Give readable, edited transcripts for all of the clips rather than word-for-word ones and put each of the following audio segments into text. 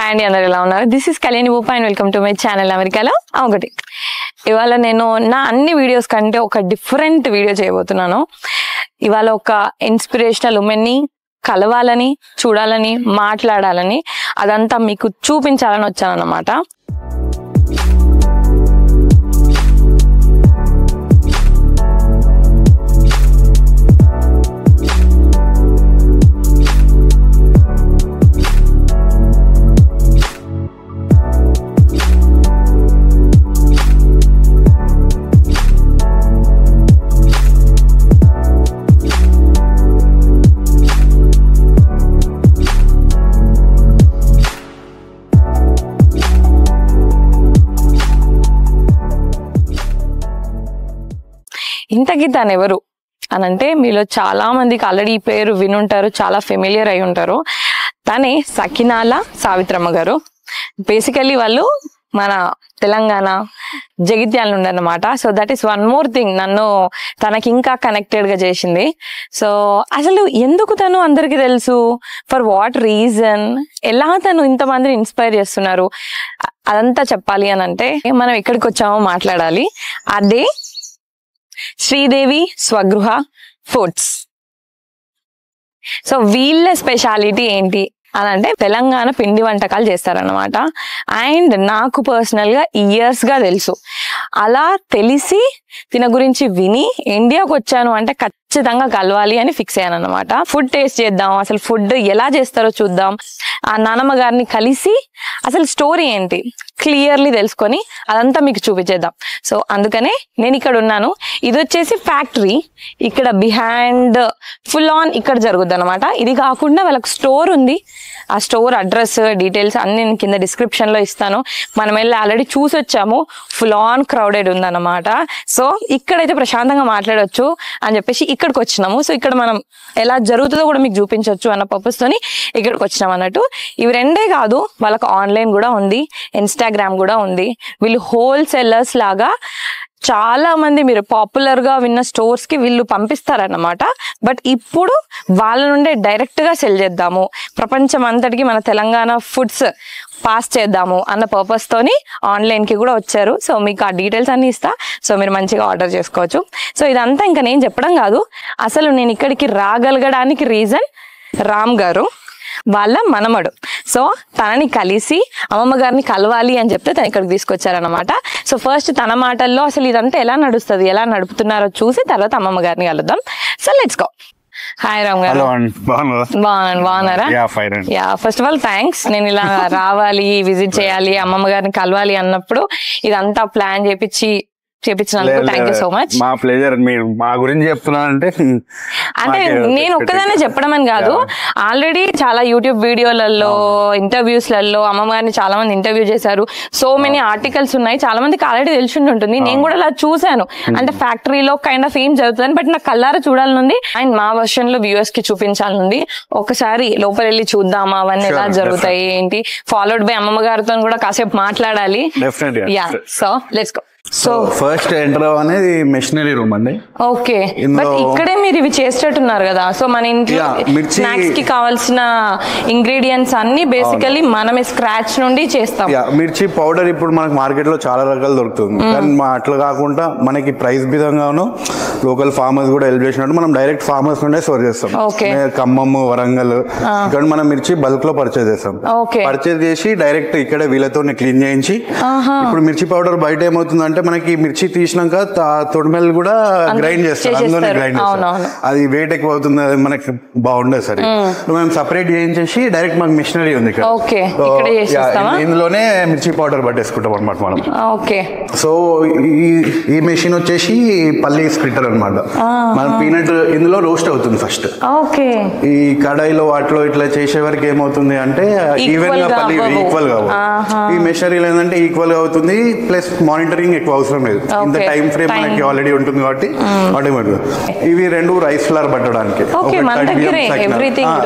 Hi అండి, అందరు ఎలా ఉన్నారు? This is Kalyani Oopa and welcome to my channel అమెరికాలో ఒకటి. ఇవాళ నేను నా అన్ని వీడియోస్ కంటే ఒక డిఫరెంట్ వీడియో చేయబోతున్నాను. ఇవాళ ఒక ఇన్స్పిరేషనల్ ఉమెన్ని కలవాలని, చూడాలని, మాట్లాడాలని, అదంతా మీకు చూపించాలని వచ్చాను అన్నమాట. ఇంతకీ తను ఎవరు అని అంటే మీలో చాలా మందికి ఆల్రెడీ ఈ పేరు వినుంటారు, చాలా ఫెమిలియర్ అయి ఉంటారు. తనే సకినాల సావిత్రమ్మ గారు. బేసికలీ వాళ్ళు మన తెలంగాణ జగిత్యాల నుండి అన్నమాట. So that is one more thing నన్ను తనకి ఇంకా కనెక్టెడ్ గా చేసింది. సో అసలు ఎందుకు తను అందరికి తెలుసు, ఫర్ వాట్ రీజన్, ఎలా తను ఇంతమందిని ఇన్స్పైర్ చేస్తున్నారు, అదంతా చెప్పాలి అని అంటే మనం ఎక్కడికి వచ్చామో మాట్లాడాలి. అదే శ్రీదేవి స్వగృహ ఫుడ్స్. సో వీళ్ళ స్పెషాలిటీ ఏంటి అని అంటే తెలంగాణ పిండి వంటకాలు చేస్తారనమాట. అండ్ నాకు పర్సనల్ గా ఇయర్స్ గా తెలుసు. అలా తెలిసి తిన గురించి విని ఇండియాకు వచ్చాను అంటే ఖచ్చితంగా కలవాలి అని ఫిక్స్ అయ్యాను అనమాట. ఫుడ్ టేస్ట్ చేద్దాం, అసలు ఫుడ్ ఎలా చేస్తారో చూద్దాం, ఆ నానమ్మ గారిని కలిసి అసలు స్టోరీ ఏంటి క్లియర్లీ తెలుసుకొని అదంతా మీకు చూపించేద్దాం. సో అందుకనే నేను ఇక్కడ ఉన్నాను. ఇది వచ్చేసి ఫ్యాక్టరీ, ఇక్కడ బిహైండ్ ఫుల్ ఆన్ ఇక్కడ జరుగుద్ది అనమాట. ఇది కాకుండా వాళ్ళకి స్టోర్ ఉంది. ఆ స్టోర్ అడ్రస్ డీటెయిల్స్ అన్ని నేను కింద డిస్క్రిప్షన్ లో ఇస్తాను. మనం వెళ్ళి ఆల్రెడీ చూసి వచ్చాము. ఫుల్ ఆన్ క్రౌడెడ్ ఉందన్నమాట. సో ఇక్కడైతే ప్రశాంతంగా మాట్లాడొచ్చు అని చెప్పేసి ఇక్కడికి వచ్చినాము. సో ఇక్కడ మనం ఎలా జరుగుతుందో కూడా మీకు చూపించవచ్చు అన్న పర్పస్ తోని ఇక్కడికి వచ్చినాం అన్నట్టు. ఇవి రెండే కాదు, వాళ్ళకి ఆన్లైన్ కూడా ఉంది, ఇన్స్టాగ్రామ్ కూడా ఉంది. వీళ్ళు హోల్సేలర్స్ లాగా చాలా మంది మీరు పాపులర్ గా విన్న స్టోర్స్ కి వీళ్ళు పంపిస్తారన్నమాట. బట్ ఇప్పుడు వాళ్ళ నుండే డైరెక్ట్ గా సెల్ చేద్దాము, ప్రపంచం అంతటికి మన తెలంగాణ ఫుడ్స్ పాస్ చేద్దాము అన్న పర్పస్ తోని ఆన్లైన్ కి కూడా వచ్చారు. సో మీకు ఆ డీటెయిల్స్ అన్ని ఇస్తా. సో మీరు మంచిగా ఆర్డర్ చేసుకోవచ్చు. సో ఇదంతా ఇంకా నేను చెప్పడం కాదు, అసలు నేను ఇక్కడికి రాగలగడానికి రీజన్ రామ్ గారు, వాళ్ళ మనమడు. సో తనని కలిసి అమ్మమ్మ గారిని కలవాలి అని చెప్తే తను ఇక్కడికి తీసుకొచ్చారనమాట. సో ఫస్ట్ తన మాటల్లో అసలు ఇదంతా ఎలా నడుస్తుంది, ఎలా నడుపుతున్నారో చూసి తర్వాత అమ్మమ్మ గారిని కలుద్దాం. So let's go. Hi Ram గారు. బాగున్నారా? Yeah, first of all thanks. నేను ఇలా రావాలి, విజిట్ చేయాలి, అమ్మమ్మ గారిని కలవాలి అన్నప్పుడు ఇదంతా ప్లాన్ చేపించినందుకు థ్యాంక్ యూ సో మచ్. మా ప్లేజర్. మీరు మా గురించి చెప్తున్నానంటే అంటే నేను ఒక్కదానే చెప్పడం అని కాదు, ఆల్రెడీ చాలా యూట్యూబ్ వీడియోలలో, ఇంటర్వ్యూస్ లలో అమ్మమ్మ గారిని చాలా మంది ఇంటర్వ్యూ చేశారు. సో మెనీ ఆర్టికల్స్ ఉన్నాయి, చాలా మందికి ఆల్రెడీ తెలిసి ఉంటుంది. నేను కూడా అలా చూసాను, అంటే ఫ్యాక్టరీలో కైండ్ ఆఫ్ ఏం జరుగుతుంది, బట్ నాకు కళ్ళారా చూడాలనుంది అండ్ మా వర్షన్ లో వ్యూవర్స్ కి చూపించాలనుంది. ఒకసారి లోపల వెళ్ళి చూద్దామా అవన్నీ ఎలా జరుగుతాయి ఏంటి, ఫాలోడ్ బై అమ్మమ్మ గారితో కూడా కాసేపు మాట్లాడాలి. Yeah, so let's go. So first enter అనేది మెషినరీ రూమ్ అండి. ఓకే, బట్ ఇక్కడే మీరు ఇవి చేసేటట్టున్నారు కదా. సో మన ఇంట్లో స్నాక్స్ కి కావాల్సిన ఇంగ్రీడియంట్స్ అన్ని బేసికలీ మనమే స్క్రాచ్ నుండి చేస్తాం. మిర్చి పౌడర్ ఇప్పుడు మనకి మార్కెట్ లో చాలా రకాలు దొరుకుతుంది, కానీ అట్లా కాకుండా మనకి ప్రైస్ విధంగాను లోకల్ ఫార్మర్స్ కూడా హెల్ప్ చేసినట్టు మనం డైరెక్ట్ ఫార్మర్స్ నుండే స్టోర్ చేస్తాం. ఖమ్మం, వరంగల్ ఇక్కడ మనం మిర్చి బల్క్ లో పర్చేజ్ చేస్తాం. పర్చేజ్ చేసి డైరెక్ట్ ఇక్కడ వీళ్ళతో క్లీన్ చేయించి, ఇప్పుడు మిర్చి పౌడర్ బయట ఏమవుతుంది అంటే మనకి మిర్చి తీసినాక తొడిమెల్ కూడా గ్రైండ్ చేస్తారు, అందులోనే గ్రైండ్ చేస్తారు. అది వెయిట్ ఎక్కువ అవుతుంది, అది మనకి బాగుండదు సరే. మేము సపరేట్ చేయించేసి డైరెక్ట్ మాకు మిషనరీ ఉంది ఇక్కడ, ఇందులోనే మిర్చి పౌడర్ పట్టేసుకుంటాం అనమాట మనం. సో ఈ మెషిన్ వచ్చేసి పల్లి స్ప్లిటర్ అనమాట. మన పీనట్ ఇందులో రోస్ట్ అవుతుంది ఫస్ట్. ఈ కడాయిలో వాటిలో ఇట్లా చేసే వరకు ఏమవుతుంది అంటే ఈవెన్ గా పల్లి ఈక్వల్ గా, ఈ మెషినరీలో ఏంటంటే ఈక్వల్ గా అవుతుంది. ప్లస్ మానిటరింగ్ ఎక్కువ అవసరం లేదు, ఇంత టైం ఫ్రేమ్ మనకి ఆల్రెడీ ఉంటుంది కాబట్టి ఆటోమేటిక్. ఇవి రెండు రైస్ ఫ్లవర్ పట్టడానికి,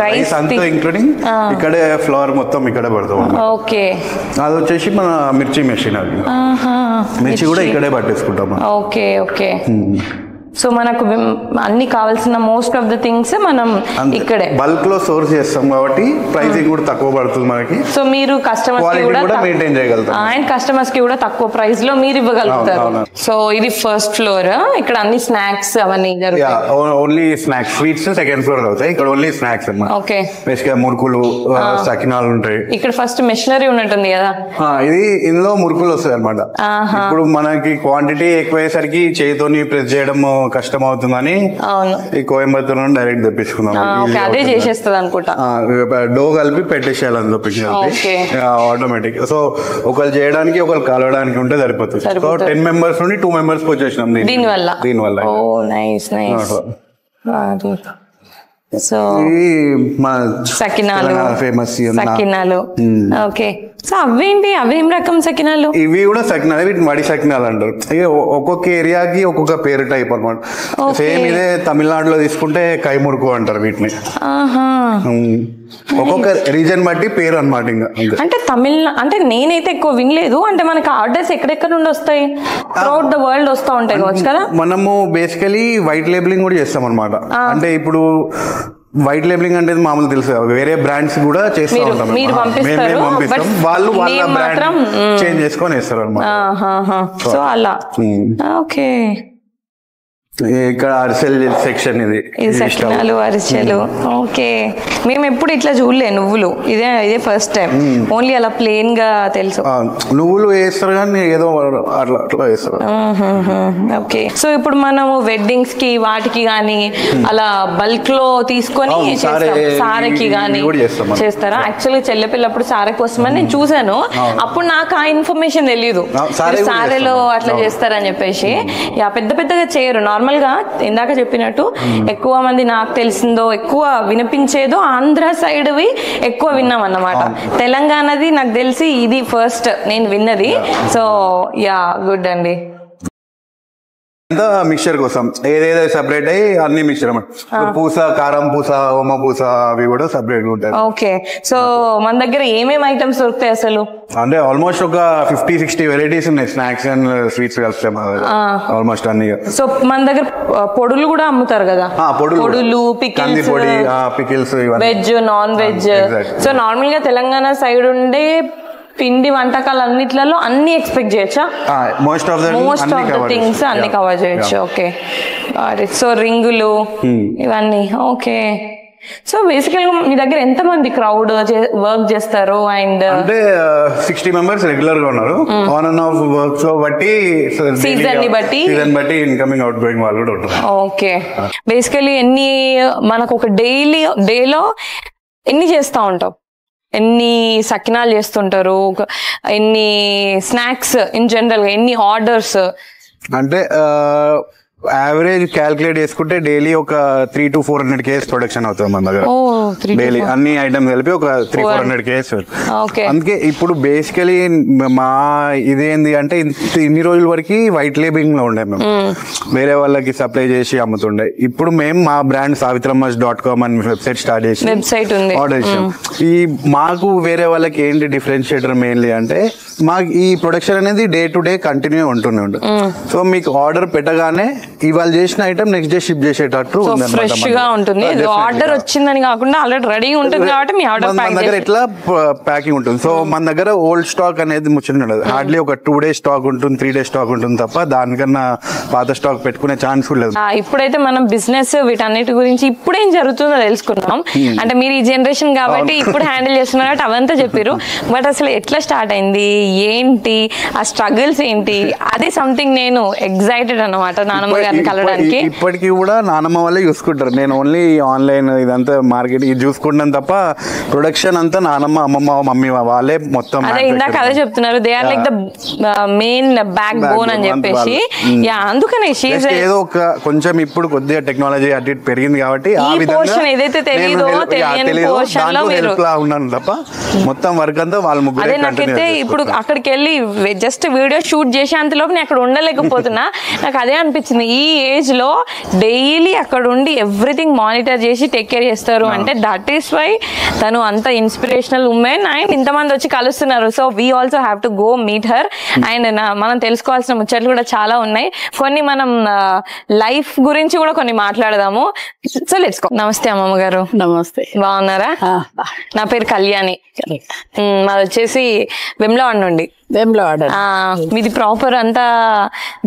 రైస్ అంతా ఇంక్లూడింగ్ ఇక్కడే ఫ్లవర్ మొత్తం ఇక్కడే పడతాం. అది వచ్చేసి మన మిర్చి మెషిన్, అది మిర్చి కూడా ఇక్కడే పట్టేసుకుంటాం. సో మనకు అన్ని కావాల్సిన మోస్ట్ ఆఫ్ ద థింగ్స్ మనం ఇక్కడే బల్క్ లో సోర్స్ చేస్తాం కాబట్టి ప్రైసింగ్ కూడా తక్కువ పడుతుంది మనకి. సో మీరు కస్టమర్స్ కి కూడా మెయింటైన్ చేయగలుగుతాం అండ్ కస్టమర్స్ కి కూడా తక్కువ ప్రైస్ లో మీరు ఇవ్వగలుగుతారు. సో ఇది ఫస్ట్ ఫ్లోర్, ఇక్కడ అన్ని స్నాక్స్ అవన్నీ జరుగుతాయి. Only snacks, sweets second floor అవుతాయి, ఇక్కడ ఓన్లీ స్నాక్స్ అన్నమాట. ఓకే, బేసిక్గా మురుకులు సకినాలు ఉంటాయి. ఇక్కడ ఫస్ట్ మెషినరీ ఉన్నట్టుంది కదా, ఇది ఇందులో మురుకులు వస్తాయి అనమాట. ఇప్పుడు మనకి క్వాంటిటీ ఎక్కువయ్యేసరికి చేతితోని ప్రెస్ చేయడం కష్టం అవుతుందని ఈ కోయంబత్తూర్ నుండి డైరెక్ట్ తెప్పించుకున్నాం. అదే చేసేస్తుంది అనుకుంటా, డో కలిపి పెట్టేసేయాలని తెప్పించాలి ఆటోమేటిక్. సో ఒకళ్ళు చేయడానికి ఒకళ్ళు కలవడానికి ఉంటే సరిపోతుంది. సో 10 members నుండి 2 members వచ్చేసినాం దీనివల్ల. సో సకినాలు ఫేమస్. సకినాలు ఓకే. సో అవేంటి, అవేం రకం సకినాలు? ఇవి కూడా సకినాలు, వీటిని వడి సకినాలు అంటారు. ఒక్కొక్క ఏరియాకి ఒక్కొక్క పేరు టైప్ అనమాట. సేమ్ ఇదే తమిళనాడులో తీసుకుంటే కైమురుకు అంటారు వీటిని. ఒక్కొక్క రీజన్ బట్టి పేరు అనమాట. ఇంకా అంటే అంటే నేనైతే ఎక్కువ వినలేదు. అంటే మనకి ఆర్డర్స్ ఎక్కడెక్కడ నుండి వస్తాయి? త్రూఅవుట్ ద వరల్డ్ వస్తూ ఉంటాయి కావచ్చు కదా. మనము బేసికలీ వైట్ లేబులింగ్ కూడా చేస్తాం అనమాట. అంటే ఇప్పుడు వైట్ లేబులింగ్ అంటే మామూలు తెలుసు, వేరే బ్రాండ్స్ కూడా చేస్తూ ఉంటాం. మేము పంపిస్తాం, వాళ్ళు వాళ్ళ బ్రాండ్ చేంజ్ చేసుకొని వేస్తారు అనమాట. సో అలా ఓకే. ఇక్కడ అరిసెల్ సెక్షన్, ఇది సకినాలు అరిసెలు. ఓకే, మేము ఎప్పుడు ఇట్లా చూడలే నువ్వులు, ఇదే ఫస్ట్ టైం. ఓన్లీ అలా ప్లేన్ గా తెలుసు. నువ్వులు వేస్తారు కానీ ఏదో అట్లా అట్లా వేస్తారు. ఓకే, సో ఇప్పుడు మనము వెడ్డింగ్స్ కి వాటికి గానీ అలా బల్క్ లో తీసుకొని సారెకి గానీ చేస్తారా? యాక్చువల్గా చెల్లెపిల్లప్పుడు సారె కోసమని నేను చూసాను. అప్పుడు నాకు ఆ ఇన్ఫర్మేషన్ తెలియదు సారెలో అట్లా చేస్తారని చెప్పేసి. పెద్ద పెద్దగా చేయరు. నార్మల్ గా ఇందాక చెప్పినట్టు ఎక్కువ మంది నాకు తెలిసిందో ఎక్కువ వినిపించేదో ఆంధ్ర సైడ్ వి ఎక్కువ విన్నాం అన్నమాట. తెలంగాణది నాకు తెలిసి ఇది ఫస్ట్ నేను విన్నది. సో గుడ్ అండి. మిక్చర్ కోసం ఏదేదో సెపరేట్ అయ్యి అన్ని మిక్చర్ అన్నమాట. పూస, కారం పూస, ఓమ పూస అవి కూడా సెపరేట్ ఉంటాయి. ఓకే, సో మన దగ్గర ఏమేమి ఐటమ్స్ దొరుకుతాయి అసలు? అంటే ఆల్మోస్ట్ ఒక 50-60 వెరైటీస్ ఉన్నాయి. స్నాక్స్ అండ్ స్వీట్స్ కలిస్తే ఆల్మోస్ట్ అన్ని. సో మన దగ్గర పొడులు కూడా అమ్ముతారు కదా, పొడులు, pickles, veg, non veg. So normal గా తెలంగాణ సైడ్ ఉండే పిండి వంటకాలు అన్నిట్లలో అన్ని ఎక్స్పెక్ట్ చేయొచ్చా? మోస్ట్ ఆఫ్ ద థింగ్స్ అన్ని కవర్ చేయొచ్చు. ఓకే, సో రింగులు ఇవన్నీ. ఓకే, సో బేసికల్ గా మీ దగ్గర ఎంత మంది క్రౌడ్ వర్క్ చేస్తారు? అండ్ అంటే 60 members రెగ్యులర్ గా ఉన్నారు. ఆన్ అండ్ ఆఫ్ వర్క్ లో బట్టి, సీజన్ బట్టి ఇన్కమింగ్ అవుట్ గోయింగ్ వాళ్ళు కూడా ఉంటారు. ఓకే, బేసికలీ ఎన్ని మనకు ఒక డేలో ఎన్ని చేస్తా ఉంటాం? ఎన్ని సకినాలు చేస్తుంటారు? ఎన్ని స్నాక్స్ ఇన్ జనరల్ గా ఎన్ని ఆర్డర్స్? అంటే యావరేజ్ క్యాల్కులేట్ చేసుకుంటే డైలీ ఒక 300 to 400 kgs ప్రొడక్షన్ అవుతుంది మన దగ్గర. డైలీ అన్ని ఐటమ్స్ కలిపి ఒక 300-400 kgs. అందుకే ఇప్పుడు బేసికలీ మా ఇదేంది అంటే ఇన్ని రోజుల వరకు వైట్ లేబింగ్ లో ఉండే మేము, వేరే వాళ్ళకి సప్లై చేసి అమ్ముతుండే. ఇప్పుడు మేము మా బ్రాండ్ savitramas.com అని వెబ్సైట్ స్టార్ట్ చేసి ఆర్డర్ చేసాం. ఈ మాకు వేరే వాళ్ళకి ఏంటి డిఫరెన్షియేటర్ మెయిన్లీ అంటే మాకు ఈ ప్రొడక్షన్ అనేది డే టు డే కంటిన్యూ ఉంటూనే ఉంటుంది. సో మీకు ఆర్డర్ పెట్టగానే ఇవాళ చేసిన ఐటమ్ నెక్స్ట్ డే షిప్ చేసేటట్టు ఫ్రెష్ గా ఉంటుంది. ఆర్డర్ వచ్చిందని కాకుండా ఆల్రెడీ రెడీ ఉంటుంది కాబట్టి మీ ఆర్డర్ మన దగ్గర ఇట్లా ప్యాకింగ్ ఉంటుంది. సో మన దగ్గర ఓల్డ్ స్టాక్ అనేది ముచ్చట ఉండదు. హార్డ్లీ ఒక 2 days స్టాక్ ఉంటుంది, 3 days స్టాక్ ఉంటుంది తప్ప దానికన్నా పాత స్టాక్ పెట్టుకునే ఛాన్స్ లేదు. ఇప్పుడైతే మనం బిజినెస్ వీటన్నిటి గురించి ఇప్పుడేం జరుగుతుందో తెలుసుకున్నాం. అంటే మీరు ఈ జనరేషన్ కాబట్టి ఇప్పుడు హ్యాండిల్ చేస్తున్నారు కాబట్టి అవంతా చెప్పారు. బట్ అసలు ఎట్లా స్టార్ట్ అయింది, ఏంటి ఆ స్ట్రగుల్స్ ఏంటి, అది సంథింగ్ నేను ఎగ్జైటెడ్ అన్నమాట నానమ్మ గారిని కలవడానికి. ఇప్పటికీ కూడా నానమ్మ వాళ్ళే చూసుకుంటారు. నేను ఓన్లీ ఆన్లైన్ ఇదంతా మార్కెట్ ఇది చూసుకుంటాను తప్ప ప్రొడక్షన్ అంతా నానమ్మ, అమ్మమ్మ, మమ్మీ వాళ్ళే మొత్తం. అదే ఇందాక అదే చెప్తున్నారు, they are like the main backbone అని చెప్పేసి. అందుకనే ఏదో ఒక కొంచెం ఇప్పుడు కొద్దిగా టెక్నాలజీ అటు ఇటు పెరిగింది కాబట్టి ఆ విధంగా ఏదైతే తెలియదో ఉన్నాను తప్ప మొత్తం వర్క్ అంతా వాళ్ళ ముగ్గురు. నాకైతే ఇప్పుడు అక్కడికి వెళ్ళి జస్ట్ వీడియో షూట్ చేసే అంతలోపు నేను అక్కడ ఉండలేకపోతున్నా. నాకు అదే అనిపించింది, ఈ ఈ ఏజ్ లో డైలీ అక్కడ ఉండి ఎవ్రీథింగ్ మానిటర్ చేసి టేక్ కేర్ చేస్తారు అంటే దట్ ఈస్ వై తను అంత ఇన్స్పిరేషనల్ ఉమెన్ అండ్ ఇంతమంది వచ్చి కలుస్తున్నారు. So we also have to go meet her. And మనం తెలుసుకోవాల్సిన ముచ్చట్లు కూడా చాలా ఉన్నాయి. కొన్ని మనం లైఫ్ గురించి కూడా కొన్ని మాట్లాడదాము. So let's go. నమస్తే అమ్మమ్మ గారు. నమస్తే. బాగున్నారా? నా పేరు కళ్యాణి. మాది వచ్చేసి వెమ్లవాడ నుండి. వెమ్లవాడ. మీది ప్రాపర్ అంతా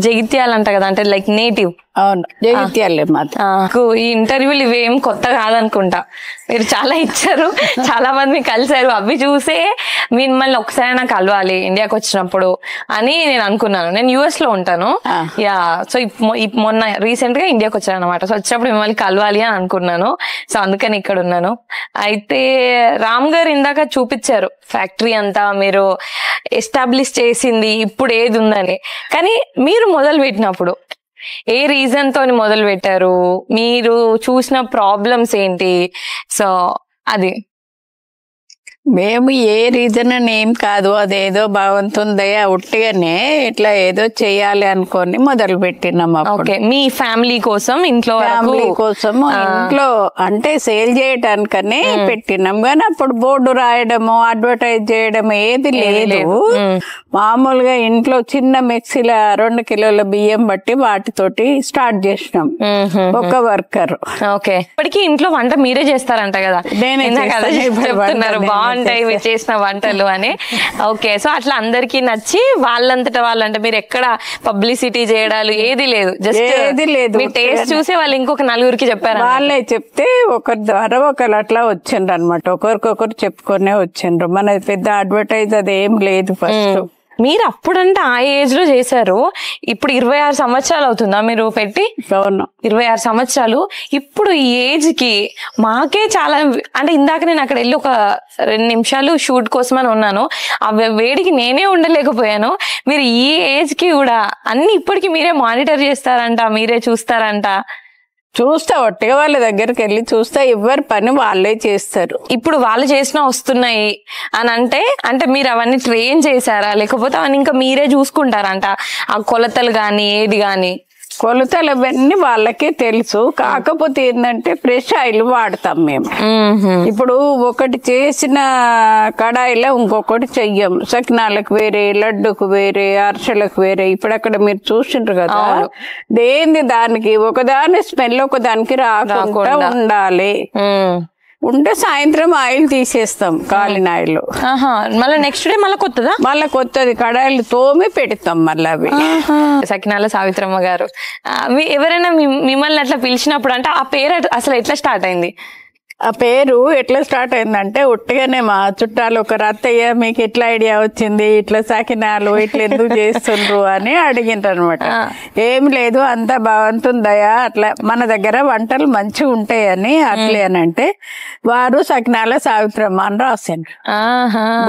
జగిత్యాలంట కదా, అంటే లైక్ నేటివ్? అవును, జగిత్యాలే మాది. ఈ ఇంటర్వ్యూలు ఇవేం కొత్త కాదనుకుంటా, మీరు చాలా ఇచ్చారు, చాలా మంది కలిసారు. అవి చూసే మిమ్మల్ని ఒకసారి నాకు కలవాలి ఇండియాకి వచ్చినప్పుడు అని నేను అనుకున్నాను. నేను యుఎస్ లో ఉంటాను. యా, సో మొన్న రీసెంట్ గా ఇండియాకి వచ్చాను అనమాట. సో వచ్చినప్పుడు మిమ్మల్ని కలవాలి అని అనుకున్నాను. సో అందుకని ఇక్కడ ఉన్నాను. అయితే రామ్ గారు ఇందాక చూపించారు ఫ్యాక్టరీ అంతా మీరు ఎస్టాబ్లిష్ చేసింది, ఇప్పుడు ఏది ఉందని. కానీ మీరు మొదలు పెట్టినప్పుడు ఏ రీజన్ తోని మొదలు పెట్టారు, మీరు చూసిన ప్రాబ్లమ్స్ ఏంటి? సో అది మేము ఏ రీజన్ అని ఏం కాదు, అదేదో భగవంతుందయ్యా ఉట్టిగానే ఇట్లా ఏదో చెయ్యాలి అనుకొని మొదలు పెట్టినాం. ఓకే, మీ ఫ్యామిలీ కోసం, ఇంట్లో ఫ్యామిలీ కోసం, ఇంట్లో అంటే సేల్ చేయడానికనే పెట్టినాం. కానీ అప్పుడు బోర్డు రాయడము, అడ్వర్టైజ్ చేయడం ఏది లేదు. మామూలుగా ఇంట్లో చిన్న మిక్సీల 2 కిలోల బియ్యం బట్టి వాటితోటి స్టార్ట్ చేసినాం. ఒక వర్కర్. ఓకే, ఇప్పటికీ ఇంట్లో వంట మీరే చేస్తారంట కదా? నేనే చెప్తున్నారు బాగుంటాయి మీరు చేసిన వంటలు అని. ఓకే, సో అట్లా అందరికి నచ్చి వాళ్ళంతటా వాళ్ళంటే మీరు ఎక్కడ పబ్లిసిటీ చేయడాలు ఏది లేదు, జస్ట్ ఏది లేదు. మీ టేస్ట్ చూసి వాళ్ళు ఇంకొక నలుగురికి చెప్పారు. వాళ్ళే చెప్తే ఒకరి ద్వారా ఒకరు అట్లా వచ్చిండ్రు అనమాట. ఒకరికొకరు చెప్పుకొనే వచ్చిండ్రు. మన పెద్ద అడ్వర్టైజ్ అది ఏం లేదు ఫస్ట్. మీరు అప్పుడంటే ఆ ఏజ్ లో చేశారు. ఇప్పుడు 26 సంవత్సరాలు అవుతుందా మీరు పెట్టి? అవును, 26 సంవత్సరాలు. ఇప్పుడు ఈ ఏజ్ కి మాకే చాలా, అంటే ఇందాక నేను అక్కడ వెళ్ళి ఒక 2 నిమిషాలు షూట్ కోసమని ఉన్నాను. ఆ వేడికి నేనే ఉండలేకపోయాను. మీరు ఈ ఏజ్ కి కూడా అన్ని ఇప్పటికి మీరే మానిటర్ చేస్తారంట, మీరే చూస్తారంట. చూస్తా, ఒట్టిగా వాళ్ళ దగ్గరికి వెళ్ళి చూస్తా, ఎవరి పని వాళ్ళే చేస్తారు. ఇప్పుడు వాళ్ళు చేసినా వస్తున్నాయి అని అంటే మీరు అవన్నీ ట్రైన్ చేశారా, లేకపోతే అవన్నీ ఇంకా మీరే చూసుకుంటారంట? ఆ కొలతలు గాని ఏది గాని? కొలతలు అవన్నీ వాళ్ళకే తెలుసు. కాకపోతే ఏంటంటే ఫ్రెష్ ఆయిల్ వాడతాం మేము. ఇప్పుడు ఒకటి చేసిన కడాయిలో ఇంకొకటి చెయ్యం. సకినాలకు వేరే, లడ్డుకు వేరే, అరిసెలకు వేరే. ఇప్పుడు అక్కడ మీరు చూసిండ్రు కదా, దేని దానికి ఒకదాని స్మెల్ ఒకదానికి రాకుండా ఉండాలి. ఉంటే సాయంత్రం ఆయిల్ తీసేస్తాం, కాలిన ఆయిల్. మళ్ళీ నెక్స్ట్ డే మళ్ళీ కొత్తదా? మళ్ళీ కొత్తది కడాయిలు తోమి పెడతాం మళ్ళీ అవి. సకినాల సావిత్రమ్మ గారు, ఎవరైనా మిమ్మల్ని అట్లా పిలిచినప్పుడు అంటే ఆ పేరు అసలు ఎట్లా స్టార్ట్ అయింది? ఆ పేరు ఎట్లా స్టార్ట్ అయిందంటే ఉట్టిగానే మా చుట్టాలు ఒకరు, అత్తయ్య మీకు ఎట్లా ఐడియా వచ్చింది, ఇట్లా సకినాలు ఇట్లా ఎందుకు చేస్తుండ్రు అని అడిగిండ్రు అనమాట. ఏం లేదు, అంతా భగవంతుందయా అట్లా మన దగ్గర వంటలు మంచిగా ఉంటాయని అట్లే అని అంటే వారు సకినాల సావిత్రమ్మ అని రాసిండ్రు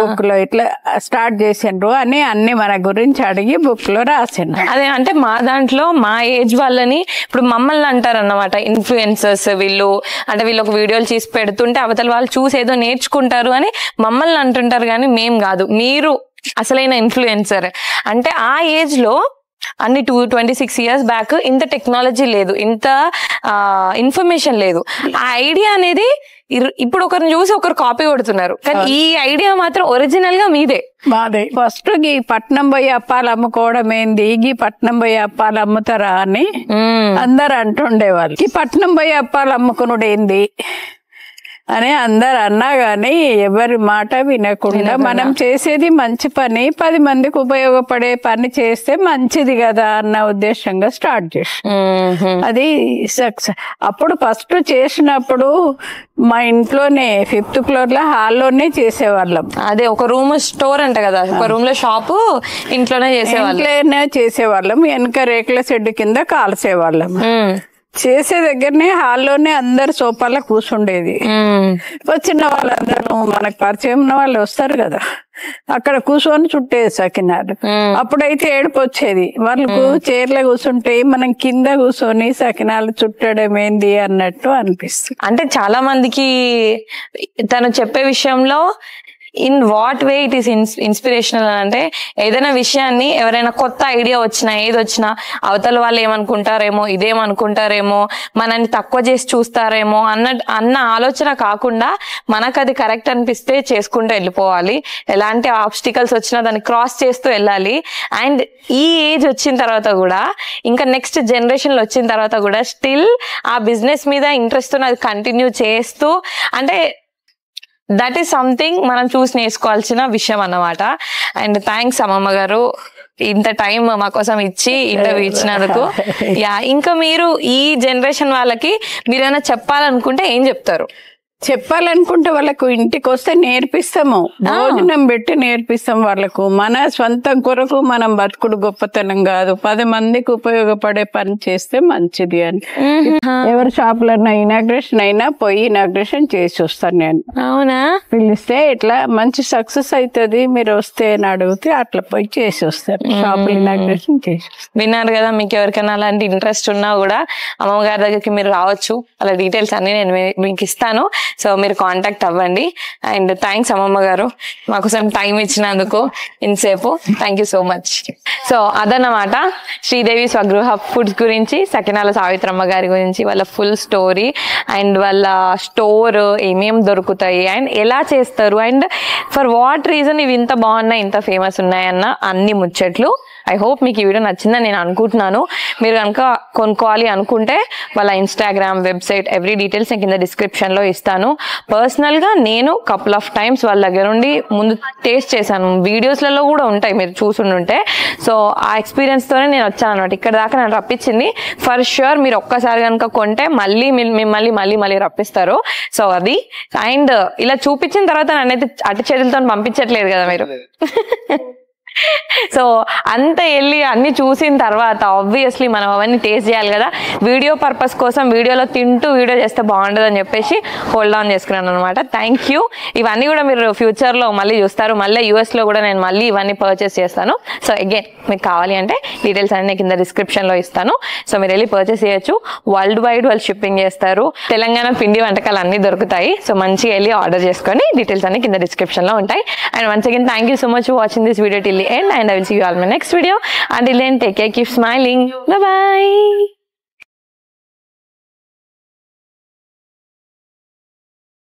బుక్ లో. ఇట్లా స్టార్ట్ చేసిండ్రు అని అన్ని మన గురించి అడిగి బుక్ లో రాసిండ్రు. అదే అంటే మా దాంట్లో మా ఏజ్ వాళ్ళని ఇప్పుడు మమ్మల్ని అంటారు అన్నమాట ఇన్ఫ్లుయెన్సర్స్ వీళ్ళు, అంటే వీళ్ళు ఒక వీడియోలు పెడుతుంటే అవతల వాళ్ళు చూసి ఏదో నేర్చుకుంటారు అని మమ్మల్ని అంటుంటారు. కానీ మేం కాదు, మీరు అసలైన ఇన్ఫ్లుయెన్సర్. అంటే ఆ ఏజ్ లో అన్ని 26 ఇయర్స్ బ్యాక్ ఇంత టెక్నాలజీ లేదు, ఇంత ఇన్ఫర్మేషన్ లేదు. ఆ ఐడియా అనేది ఇప్పుడు ఒకరిని చూసి ఒకరు కాపీ కొడుతున్నారు, కానీ ఈ ఐడియా మాత్రం ఒరిజినల్ గా మీదే. మాదే. ఫస్ట్ ఈ పట్నం పోయి అప్పాలు అమ్ముకోవడం ఏంది, ఈ పట్నం పోయి అప్పాలు అమ్ముతారా అని అందరు అంటుండేవాళ్ళు. ఈ పట్నం పోయి అప్పాలు అమ్ముకునుడు ఏంది అని అందరు అన్నా గాని ఎవరి మాట వినకుండా మనం చేసేది మంచి పని, 10 మందికి ఉపయోగపడే పని చేస్తే మంచిది కదా అన్న ఉద్దేశంగా స్టార్ట్ చేసి అది సక్సెస్. అప్పుడు ఫస్ట్ చేసినప్పుడు మా ఇంట్లోనే 5th ఫ్లోర్ లో హాల్లోనే చేసేవాళ్ళం. అదే ఒక రూమ్ స్టోర్ అంట కదా, ఒక రూమ్ లో షాపు, ఇంట్లోనే చేసేవాళ్ళం. వెనక రేకుల షెడ్ కింద కాల్చేవాళ్ళం. చేసే దగ్గరనే హాల్లోనే అందరు సోఫాలో కూర్చుండేది. వచ్చిన వాళ్ళందరూ మనకు పరిచయం ఉన్న వాళ్ళు వస్తారు కదా, అక్కడ కూర్చొని చుట్టేది సకినాలు. అప్పుడైతే ఏడుపు వచ్చేది, వాళ్ళకు చైర్లో కూర్చుంటే మనం కింద కూర్చొని సకినాలు చుట్టడం ఏంది అన్నట్టు అనిపిస్తుంది. అంటే చాలా మందికి తను చెప్పే విషయంలో in what way it is inspirational అంటే ఏదైనా విషయాన్ని ఎవరైనా కొత్త ఐడియా వచ్చినా ఏది వచ్చినా అవతల వాళ్ళు ఏమనుకుంటారేమో ఇదేమనుకుంటారేమో మనల్ని తక్కువ చేసి చూస్తారేమో అన్న ఆలోచన కాకుండా మనకు అది కరెక్ట్ అనిపిస్తే చేసుకుంటూ వెళ్ళిపోవాలి. ఎలాంటి ఆబ్స్టికల్స్ వచ్చినా దాన్ని క్రాస్ చేస్తూ వెళ్ళాలి. అండ్ ఈ ఏజ్ వచ్చిన తర్వాత కూడా ఇంకా నెక్స్ట్ జనరేషన్ లో వచ్చిన తర్వాత కూడా స్టిల్ ఆ బిజినెస్ మీద ఇంట్రెస్ట్ అది కంటిన్యూ చేస్తూ అంటే దట్ ఈస్ సంథింగ్ మనం చూసి నేర్చుకోవాల్సిన విషయం అన్నమాట. అండ్ థ్యాంక్స్ అమ్మమ్మ గారు ఇంత టైం మా కోసం ఇచ్చి ఇంటర్వ్యూ ఇచ్చినందుకు. యా, ఇంకా మీరు ఈ జనరేషన్ వాళ్ళకి మీరు ఏమైనా చెప్పాలనుకుంటే ఏం చెప్తారు? చెప్పాలనుకుంటే వాళ్ళకు ఇంటికి వస్తే నేర్పిస్తాము, భోజనం పెట్టి నేర్పిస్తాం వాళ్ళకు. మన స్వంతం కొరకు మనం బతుకుడు గొప్పతనం కాదు, 10 మందికి ఉపయోగపడే పని చేస్తే మంచిది అని. ఎవరి షాపులన్నా ఇనాగ్రేషన్ అయినా పోయి ఇనాగ్రేషన్ చేసి వస్తాను నేను. అవునా? పిలిస్తే ఇట్లా మంచి సక్సెస్ అవుతుంది మీరు వస్తే అని అడిగితే అట్లా పోయి చేసి వస్తారు, షాపులు ఇనాగ్రేషన్ చేసి. విన్నారు కదా, మీకు ఎవరికైనా అలాంటి ఇంట్రెస్ట్ ఉన్నా కూడా అమ్మగారి దగ్గరికి మీరు రావచ్చు. అలా డీటెయిల్స్ అన్ని నేను మీకు ఇస్తాను, సో మీరు కాంటాక్ట్ అవ్వండి. అండ్ థ్యాంక్స్ అమ్మమ్మ గారు మాకోసం టైం ఇచ్చినందుకు ఇంతసేపు. Thank you so much. So అదన్నమాట శ్రీదేవి స్వగృహ ఫుడ్స్ గురించి, సకినాల సావిత్రమ్మ గారి గురించి, వాళ్ళ ఫుల్ స్టోరీ అండ్ వాళ్ళ స్టోర్ ఏమేమి దొరుకుతాయి అండ్ ఎలా చేస్తారు అండ్ ఫర్ వాట్ రీజన్ ఇవి ఇంత బాగున్నాయి ఇంత ఫేమస్ ఉన్నాయన్న అన్ని ముచ్చట్లు. ఐ హోప్ మీకు ఈ వీడియో నచ్చిందని నేను అనుకుంటున్నాను. మీరు కనుక కొనుక్కోవాలి అనుకుంటే వాళ్ళ ఇన్స్టాగ్రామ్, వెబ్సైట్ ఎవ్రీ డీటెయిల్స్ నేను కింద డిస్క్రిప్షన్ లో ఇస్తాను. పర్సనల్ గా నేను కపుల్ ఆఫ్ టైమ్స్ వాళ్ళ దగ్గర నుండి ముందు టేస్ట్ చేశాను, వీడియోస్లలో కూడా ఉంటాయి మీరు చూసుంటే. సో ఆ ఎక్స్పీరియన్స్ తోనే నేను వచ్చాను అనమాట. ఇక్కడ దాకా నన్ను రప్పించింది. ఫర్ ష్యూర్ మీరు ఒక్కసారి కనుక కొంటే మళ్ళీ మిమ్మల్ని మళ్ళీ రప్పిస్తారు. సో అది. అండ్ ఇలా చూపించిన తర్వాత నన్నైతే అటు చేతులతో పంపించట్లేదు కదా మీరు. సో అంత వెళ్ళి అన్ని చూసిన తర్వాత ఆబ్వియస్లీ మనం అవన్నీ టేస్ట్ చేయాలి కదా. వీడియో పర్పస్ కోసం వీడియోలో తింటూ వీడియో చేస్తే బాగుండదు అని చెప్పేసి హోల్డ్ ఆన్ చేసుకున్నాను అనమాట. Thank you. ఇవన్నీ కూడా మీరు ఫ్యూచర్లో మళ్ళీ చూస్తారు. మళ్ళీ యూఎస్లో కూడా నేను మళ్ళీ ఇవన్నీ పర్చేస్ చేస్తాను. సో అగైన్ మీకు కావాలి అంటే డీటెయిల్స్ అన్ని కింద డిస్క్రిప్షన్లో ఇస్తాను. సో మీరు వెళ్ళి పర్చేస్ చేయొచ్చు. వరల్డ్ వైడ్ వాళ్ళు షిప్పింగ్ చేస్తారు. తెలంగాణ పిండి వంటకాలు అన్నీ దొరుకుతాయి. సో మంచిగా వెళ్ళి ఆర్డర్ చేసుకొని డీటెయిల్స్ అన్ని కింద డిస్క్రిప్షన్లో ఉంటాయి. And once again thank you so much for watching this video till the end, and I will see you all in my next video. Until then, take care, keep smiling. Bye bye.